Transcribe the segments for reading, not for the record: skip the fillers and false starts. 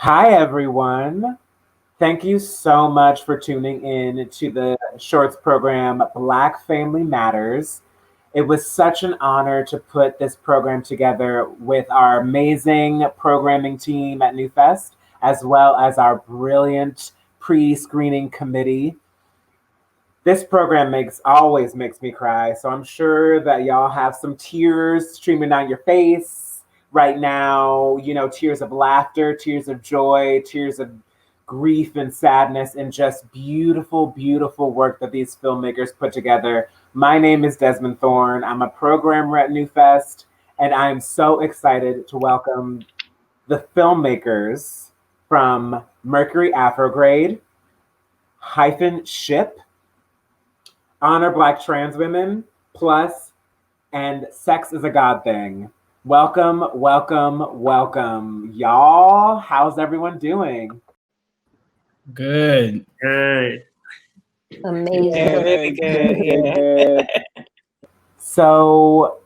Hi, everyone. Thank you so much for tuning in to the Shorts program, Black Family Matters. It was such an honor to put this program together with our amazing programming team at NewFest, as well as our brilliant pre screening committee. This program always makes me cry, so I'm sure that y'all have some tears streaming down your face right now, tears of laughter, tears of joy, tears of grief and sadness, and just beautiful, beautiful work that these filmmakers put together. My name is Desmond Thorne. I'm a programmer at NewFest, and I'm so excited to welcome the filmmakers from Mercury Afrograde, hyphen ship, honor Black trans women, plus, and sex is a God thing. Welcome, welcome, welcome. Y'all, how's everyone doing? Good. Amazing. Really good. Good. So,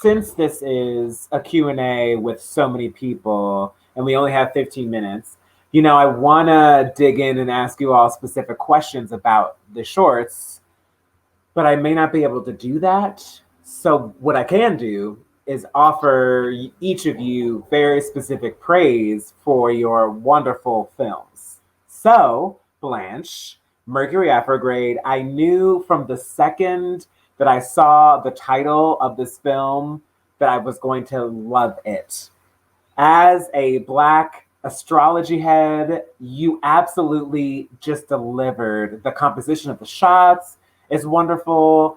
since this is a Q&A with so many people, and we only have 15 minutes, I want to dig in and ask you all specific questions about the shorts, but I may not be able to do that. So what I can do is offer each of you very specific praise for your wonderful films. So, Blanche, Mercury Afrograde, I knew from the second that I saw the title of this film that I was going to love it. As a Black astrology head, you absolutely just delivered. The composition of the shots is wonderful.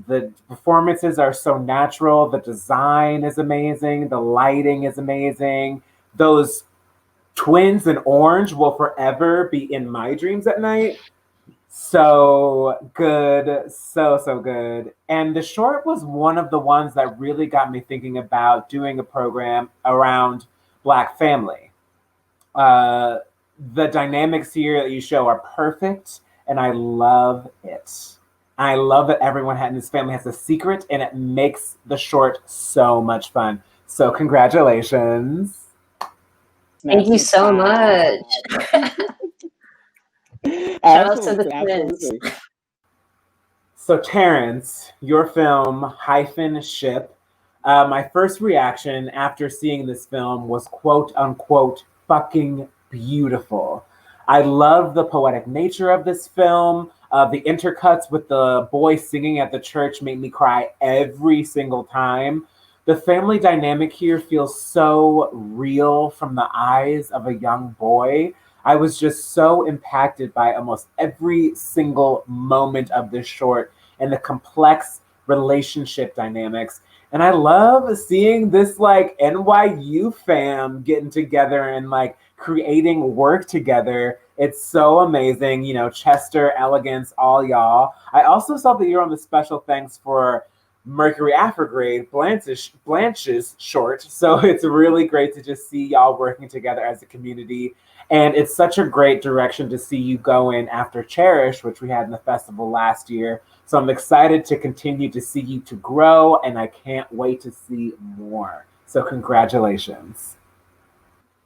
The performances are so natural. The design is amazing. The lighting is amazing. Those twins in orange will forever be in my dreams at night. So good, so good. And the short was one of the ones that really got me thinking about doing a program around Black family. The dynamics here that you show are perfect, and I love it. I love that everyone in this family has a secret, and it makes the short so much fun. So congratulations. Thank you so much. Shout out to the twins. So Terrence, your film, hyphen ship, my first reaction after seeing this film was quote unquote fucking beautiful. I love the poetic nature of this film. The intercuts with the boy singing at the church made me cry every single time. The family dynamic here feels so real from the eyes of a young boy. I was just so impacted by almost every single moment of this short and the complex relationship dynamics. And I love seeing this like NYU fam getting together and like creating work together. It's so amazing. Chester, Elegance, all y'all. I also saw that you're on the special thanks for Mercury Afrograde, Blanche's short. So it's really great to just see y'all working together as a community. And it's such a great direction to see you go in after Cherish, which we had in the festival last year. So I'm excited to continue to see you to grow, and I can't wait to see more. So congratulations.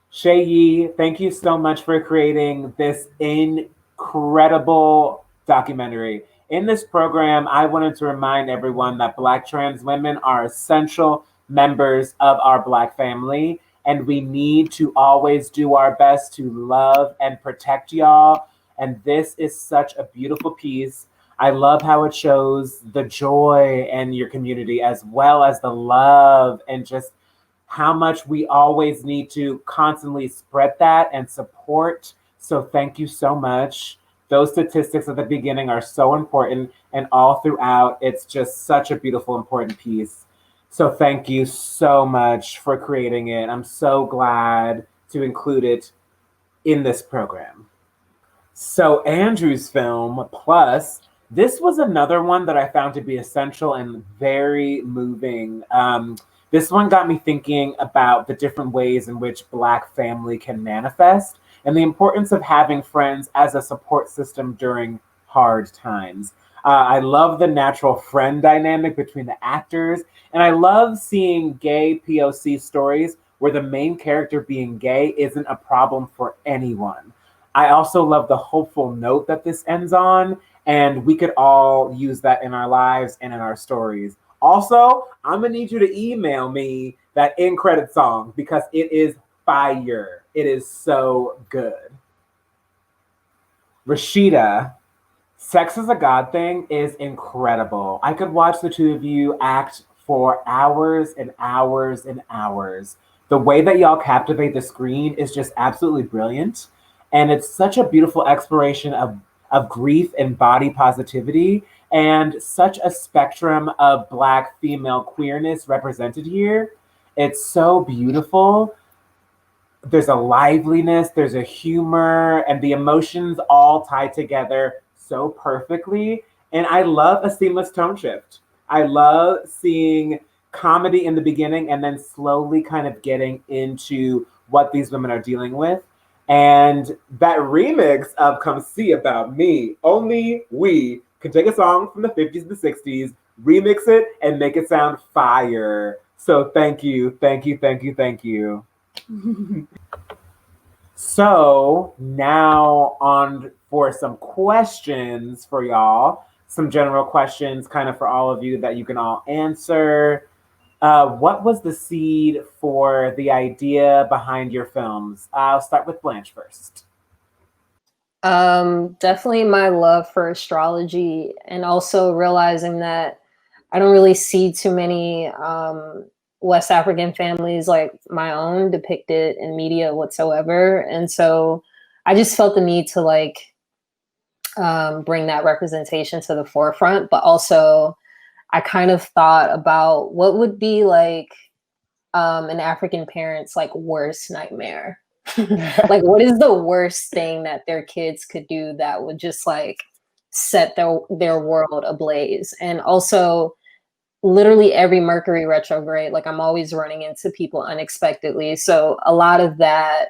Shay Yi, thank you so much for creating this incredible documentary. In this program, I wanted to remind everyone that Black trans women are essential members of our Black family, and we need to always do our best to love and protect y'all. And this is such a beautiful piece. I love how it shows the joy in your community as well as the love and just how much we always need to constantly spread that and support. So thank you so much. Those statistics at the beginning are so important, and all throughout, it's just such a beautiful, important piece. So thank you so much for creating it. I'm so glad to include it in this program. So Andrew's film, Plus, this was another one that I found to be essential and very moving. This one got me thinking about the different ways in which Black family can manifest and the importance of having friends as a support system during hard times. I love the natural friend dynamic between the actors, and I love seeing gay POC stories where where the main character being gay isn't a problem for anyone. I also love the hopeful note that this ends on, and we could all use that in our lives and in our stories. Also, I'm gonna need you to email me that end credit song because it is fire. It is so good. Rashida, Sex is a God Thing is incredible. I could watch the two of you act for hours and hours and hours. The way that y'all captivate the screen is just absolutely brilliant. And it's such a beautiful exploration of grief and body positivity, and such a spectrum of Black female queerness represented here. It's so beautiful. There's a liveliness, there's a humor, and the emotions all tie together so perfectly. And I love a seamless tone shift. I love seeing comedy in the beginning and then slowly kind of getting into what these women are dealing with. And that remix of Come See About Me, only we can take a song from the 50s and the 60s, remix it, and make it sound fire. So thank you, thank you, thank you, thank you. So now on for some questions for y'all, some general questions kind of for all of you that you can all answer. What was the seed for the idea behind your films? I'll start with Blanche first. Definitely my love for astrology, and also realizing that I don't really see too many West African families like my own depicted in media whatsoever. And so I just felt the need to bring that representation to the forefront. But also I kind of thought about what would be an African parent's worst nightmare. Like, what is the worst thing that their kids could do that would just set their world ablaze? And also literally every Mercury retrograde, I'm always running into people unexpectedly. So a lot of that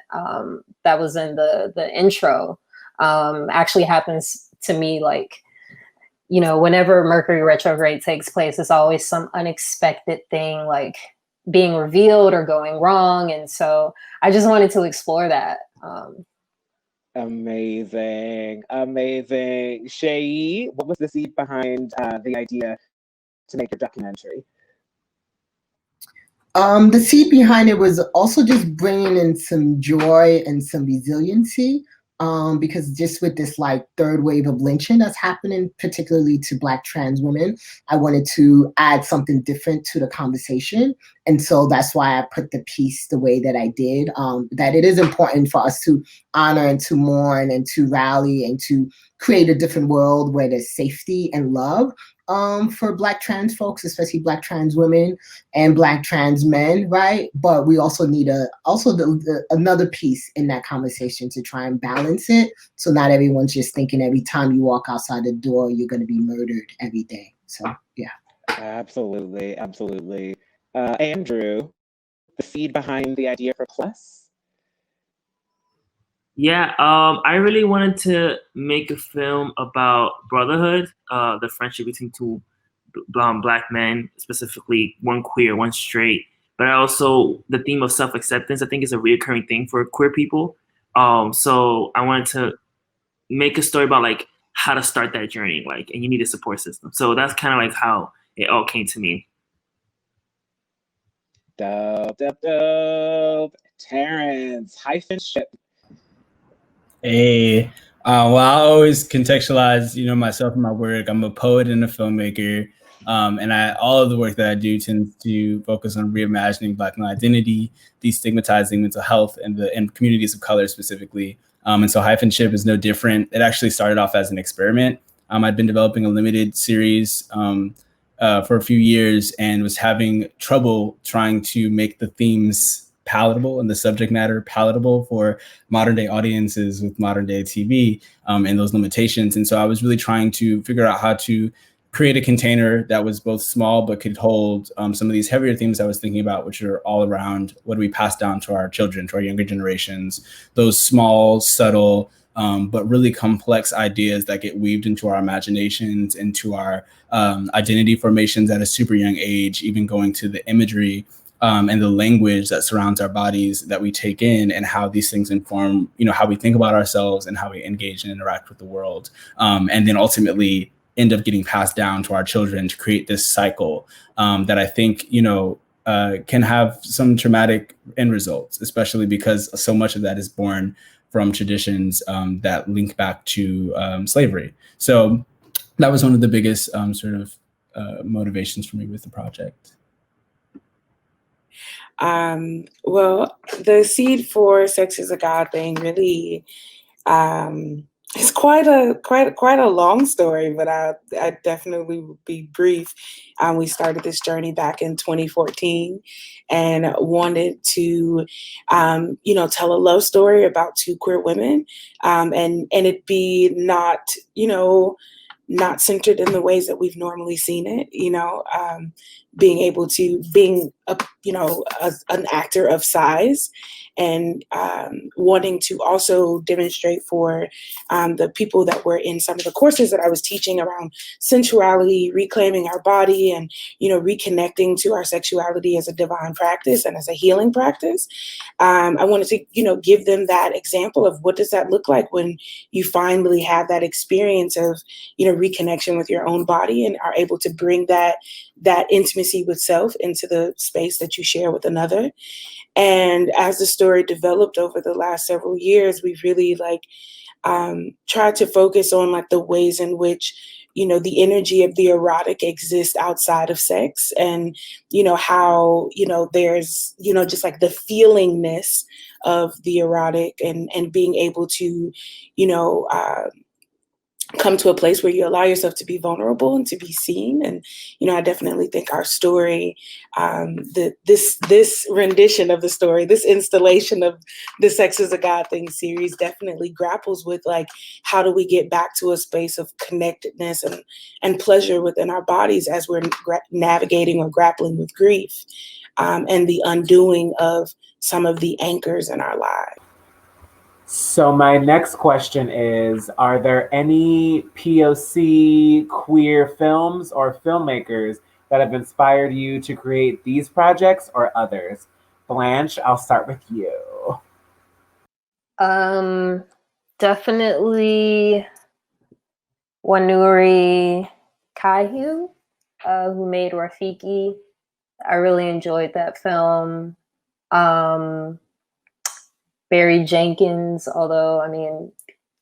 that was in the intro actually happens to me. Whenever Mercury retrograde takes place, it's always some unexpected thing being revealed or going wrong. And so I just wanted to explore that. Amazing. Shay, what was the seed behind the idea to make a documentary? The seed behind it was also just bringing in some joy and some resiliency. Because just with this third wave of lynching that's happening, particularly to Black trans women, I wanted to add something different to the conversation. And so that's why I put the piece the way that I did, that it is important for us to honor and to mourn and to rally and to create a different world where there's safety and love for Black trans folks, especially Black trans women and Black trans men, right? But we also need another piece in that conversation to try and balance it, so not everyone's just thinking every time you walk outside the door you're going to be murdered every day. So yeah. Absolutely. Andrew, the seed behind the idea for Plus? Yeah, I really wanted to make a film about brotherhood, the friendship between two Black men, specifically one queer, one straight. But also the theme of self-acceptance, I think, is a reoccurring thing for queer people. So I wanted to make a story about how to start that journey, and you need a support system. So that's kind of how it all came to me. Dope. Terrence, -ship. Hey, well, I always contextualize, myself and my work. I'm a poet and a filmmaker, and all of the work that I do tends to focus on reimagining Black male identity, destigmatizing mental health, and communities of color specifically. And so -ship is no different. It actually started off as an experiment. I'd been developing a limited series for a few years and was having trouble trying to make the themes palatable and the subject matter palatable for modern day audiences with modern day TV and those limitations. And so I was really trying to figure out how to create a container that was both small but could hold some of these heavier themes I was thinking about, which are all around what do we pass down to our children, to our younger generations, those small, subtle, but really complex ideas that get weaved into our imaginations, into our identity formations at a super young age, even going to the imagery and the language that surrounds our bodies that we take in, and how these things inform, how we think about ourselves and how we engage and interact with the world. And then ultimately end up getting passed down to our children to create this cycle that I think, can have some traumatic end results, especially because so much of that is born from traditions that link back to slavery. So that was one of the biggest motivations for me with the project. Well, the seed for Sex is a God thing really it's quite a long story, but I definitely will be brief. We started this journey back in 2014 and wanted to, tell a love story about two queer women, and it be not centered in the ways that we've normally seen it, being an actor of size, and wanting to also demonstrate for the people that were in some of the courses that I was teaching around sensuality, reclaiming our body, and reconnecting to our sexuality as a divine practice and as a healing practice. I wanted to give them that example of what does that look like when you finally have that experience of reconnection with your own body and are able to bring that intimacy with self into the space that you share with another. And as the story developed over the last several years, we've really tried to focus on the ways in which the energy of the erotic exists outside of sex, and how there's just the feelingness of the erotic, and being able to come to a place where you allow yourself to be vulnerable and to be seen. And I definitely think our story, this rendition of the story, this installation of the Sex is a God thing series, definitely grapples with how do we get back to a space of connectedness and pleasure within our bodies as we're navigating or grappling with grief, and the undoing of some of the anchors in our lives. So my next question is, are there any POC queer films or filmmakers that have inspired you to create these projects or others? Blanche, I'll start with you. Definitely Wanuri Kaihu, who made Rafiki. I really enjoyed that film. Barry Jenkins, although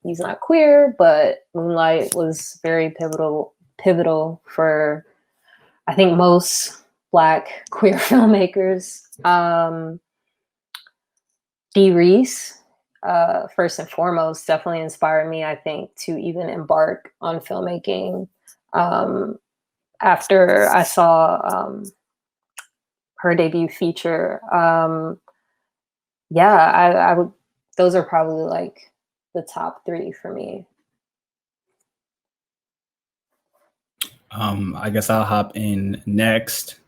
he's not queer, but Moonlight was very pivotal for I think most Black queer filmmakers. Dee Reese, first and foremost, definitely inspired me, I think, to even embark on filmmaking. After I saw her debut feature, I would. Those are probably the top three for me. I guess I'll hop in next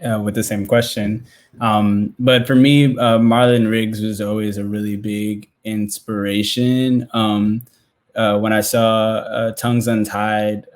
with the same question. But for me, Marlon Riggs was always a really big inspiration. When I saw Tongues Untied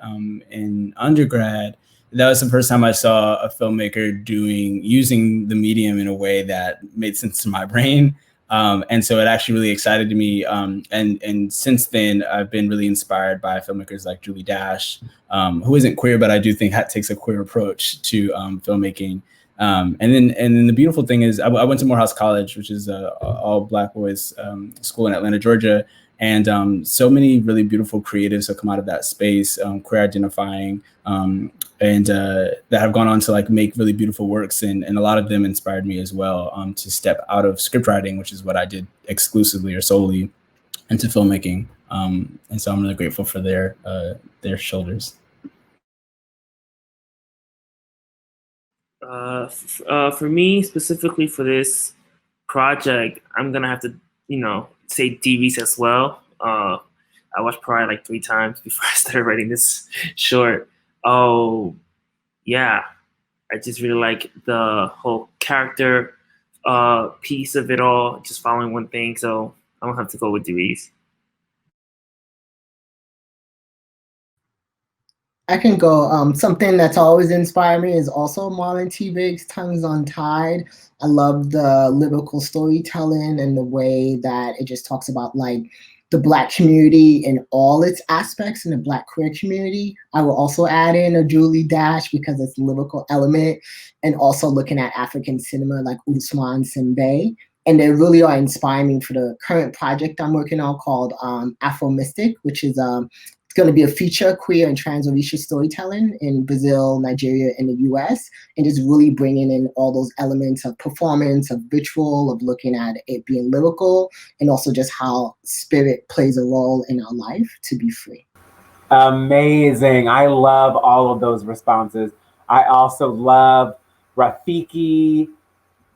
in undergrad, that was the first time I saw a filmmaker using the medium in a way that made sense to my brain. And so it actually really excited me. And since then, I've been really inspired by filmmakers like Julie Dash, who isn't queer, but I do think takes a queer approach to filmmaking. And then the beautiful thing is I went to Morehouse College, which is a all Black boys school in Atlanta, Georgia. And so many really beautiful creatives have come out of that space, queer identifying, and that have gone on to make really beautiful works. And a lot of them inspired me as well to step out of script writing, which is what I did exclusively or solely, into filmmaking. And so I'm really grateful for their shoulders. For me, specifically for this project, I'm gonna have to, say Dee Reese as well. I watched probably 3 times before I started writing this short. Oh, yeah. I just really like the whole character piece of it all, just following one thing. So I'm gonna have to go with Dee Reese. I can go. Something that's always inspired me is also Marlon T. Riggs' Tongues Untied. I love the lyrical storytelling and the way that it just talks about like the Black community in all its aspects and the Black queer community. I will also add in a Julie Dash because it's a lyrical element, and also looking at African cinema like Usman Sinbei. And they really are inspiring me for the current project I'm working on called Afro Mystic, which is it's going to be a feature queer and transracial storytelling in Brazil, Nigeria, and the US, and just really bringing in all those elements of performance, of ritual, of looking at it being lyrical, and also just how spirit plays a role in our life to be free. Amazing. I love all of those responses. I also love Rafiki.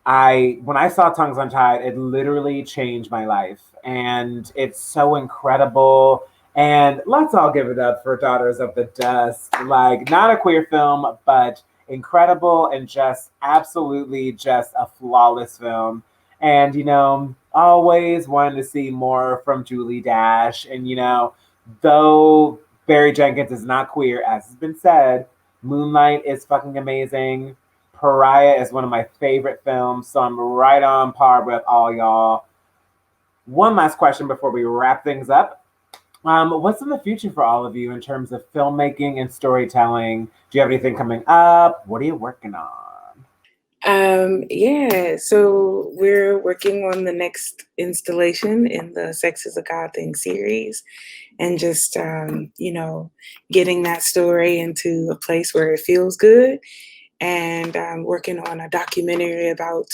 When I saw Tongues Untied, it literally changed my life. And it's so incredible. And let's all give it up for Daughters of the Dust. Like, not a queer film, but incredible and just absolutely just a flawless film. And, always wanted to see more from Julie Dash. And, though Barry Jenkins is not queer, as has been said, Moonlight is fucking amazing. Pariah is one of my favorite films, so I'm right on par with all y'all. One last question before we wrap things up. What's in the future for all of you in terms of filmmaking and storytelling? Do you have anything coming up? What are you working on? Yeah, so we're working on the next installation in the Sex is a God Thing series, and just getting that story into a place where it feels good, and working on a documentary about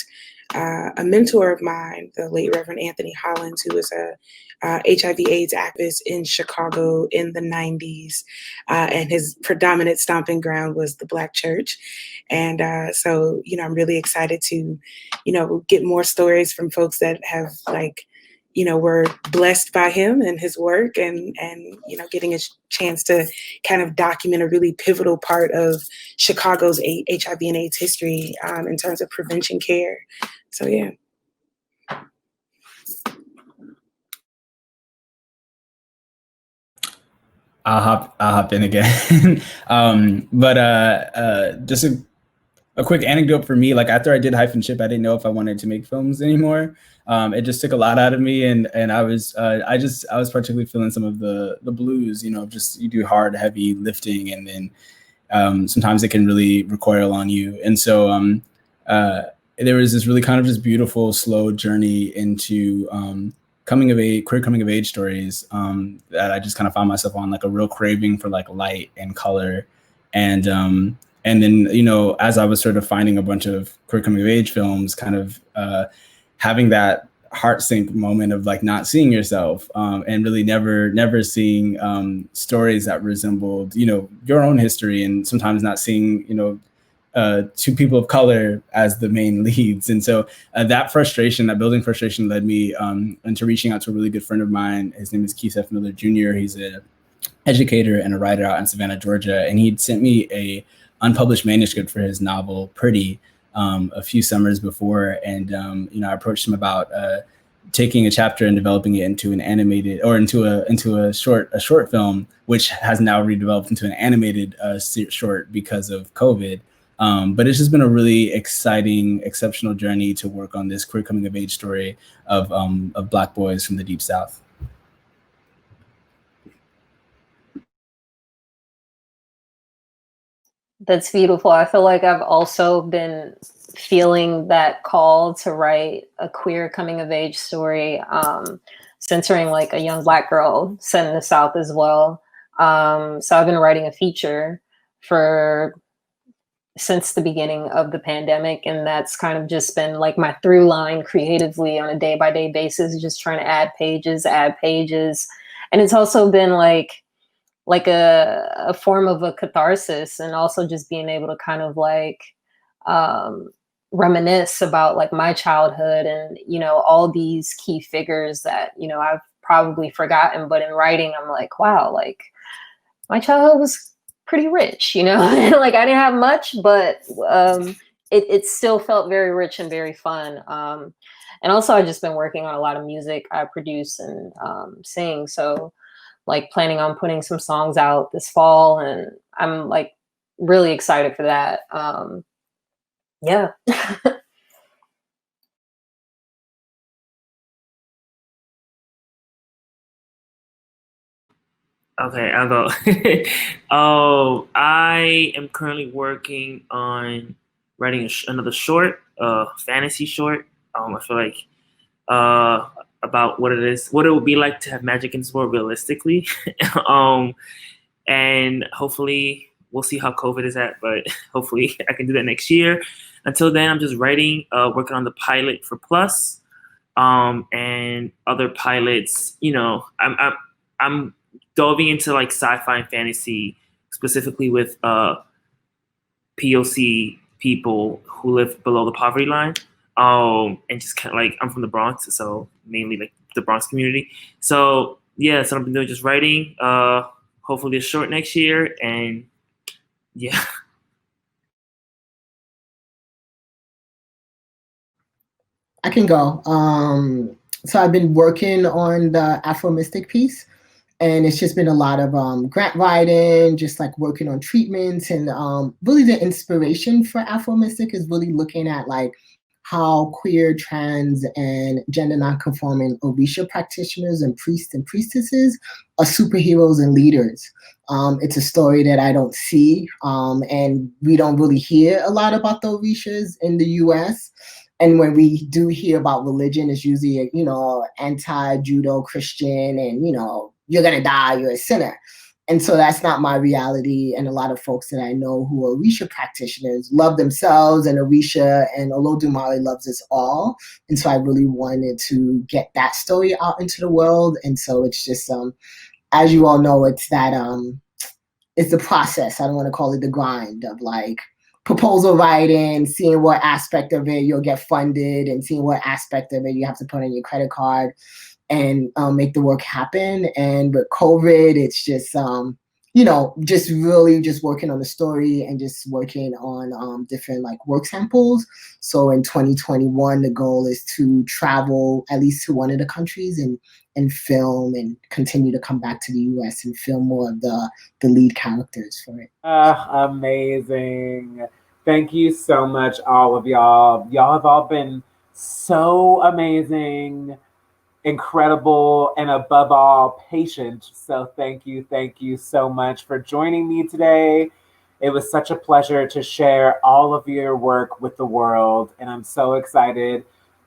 a mentor of mine, the late Reverend Anthony Hollins, who was a HIV/AIDS activist in Chicago in the 90s, and his predominant stomping ground was the Black church. And so, I'm really excited to, get more stories from folks that have were blessed by him and his work, and getting a chance to kind of document a really pivotal part of Chicago's HIV and AIDS history in terms of prevention care. So yeah. I'll hop in again. But just a quick anecdote for me. Like after I did Hyphen Ship, I didn't know if I wanted to make films anymore. It just took a lot out of me, and I was particularly feeling some of the blues. Just you do hard, heavy lifting, and then sometimes it can really recoil on you. And so there was this really kind of just beautiful, slow journey into queer coming of age stories that I just kind of found myself on, like a real craving for like light and color. And then, as I was sort of finding a bunch of queer coming of age films, kind of having that heart sink moment of like not seeing yourself and really never seeing stories that resembled, your own history, and sometimes not seeing, two people of color as the main leads. And so that building frustration led me into reaching out to a really good friend of mine. His name is Keith F. Miller Jr. He's an educator and a writer out in Savannah, Georgia. And he'd sent me a unpublished manuscript for his novel Pretty a few summers before. And, I approached him about taking a chapter and developing it into an animated, or into a short film, which has now redeveloped into an animated short because of COVID. But it's just been a really exciting, exceptional journey to work on this queer coming of age story of Black boys from the Deep South. That's beautiful. I feel like I've also been feeling that call to write a queer coming of age story, centering like a young Black girl set in the South as well. So I've been writing a feature since the beginning of the pandemic, and that's kind of just been like my through line creatively on a day-by-day basis, just trying to add pages. And it's also been like a form of a catharsis, and also just being able to kind of like reminisce about like my childhood and all these key figures that I've probably forgotten, but in writing I'm like, wow, like my childhood was pretty rich, like I didn't have much, but it still felt very rich and very fun. And also I've just been working on a lot of music I produce and sing. So like planning on putting some songs out this fall, and I'm like really excited for that. Yeah. Okay, I'll go. Oh, I am currently working on writing another short, fantasy short. I feel like about what it is, what it would be like to have magic in this world realistically. um, and hopefully we'll see how COVID is at, but hopefully I can do that next year. Until then, I'm just writing, working on the pilot for Plus, and other pilots. You know, I'm delving into like sci-fi and fantasy, specifically with POC people who live below the poverty line. And just kind of like, I'm from the Bronx, so mainly like the Bronx community. So yeah, so I've been doing just writing. Hopefully a short next year, and yeah. I can go. So I've been working on the Afro Mystic piece, and it's just been a lot of grant writing, just like working on treatments, and really the inspiration for Afro Mystic is really looking at like how queer, trans, and gender nonconforming Orisha practitioners and priests and priestesses are superheroes and leaders. It's a story that I don't see, and we don't really hear a lot about the Orishas in the US. And when we do hear about religion, it's usually, anti-Judo Christian, and, you're going to die, you're a sinner. And so that's not my reality. And a lot of folks that I know who are Orisha practitioners love themselves and Orisha, and Olodumare loves us all. And so I really wanted to get that story out into the world. And so it's just, as you all know, it's that, it's the process. I don't want to call it the grind of like proposal writing, seeing what aspect of it you'll get funded, and seeing what aspect of it you have to put on your credit card and make the work happen. And with COVID, it's just, just really just working on the story and just working on different like work samples. So in 2021, the goal is to travel at least to one of the countries and film, and continue to come back to the US and film more of the lead characters for it. Amazing. Thank you so much, all of y'all. Y'all have all been so amazing, incredible, and above all, patient. So thank you so much for joining me today. It was such a pleasure to share all of your work with the world, and I'm so excited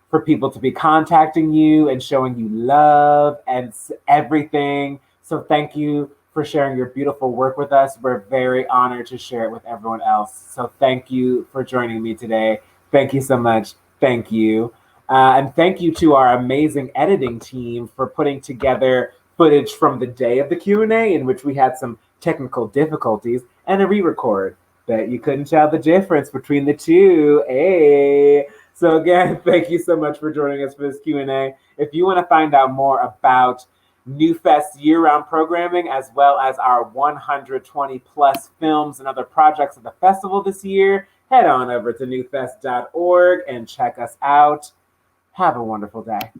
for people to be contacting you and showing you love and everything. So thank you for sharing your beautiful work with us. We're very honored to share it with everyone else. So thank you for joining me today. Thank you so much. Thank you. And thank you to our amazing editing team for putting together footage from the day of the Q&A, in which we had some technical difficulties, and a re-record that you couldn't tell the difference between the two. Hey. So again, thank you so much for joining us for this Q&A. If you want to find out more about NewFest year-round programming, as well as our 120 plus films and other projects of the festival this year, head on over to newfest.org and check us out. Have a wonderful day.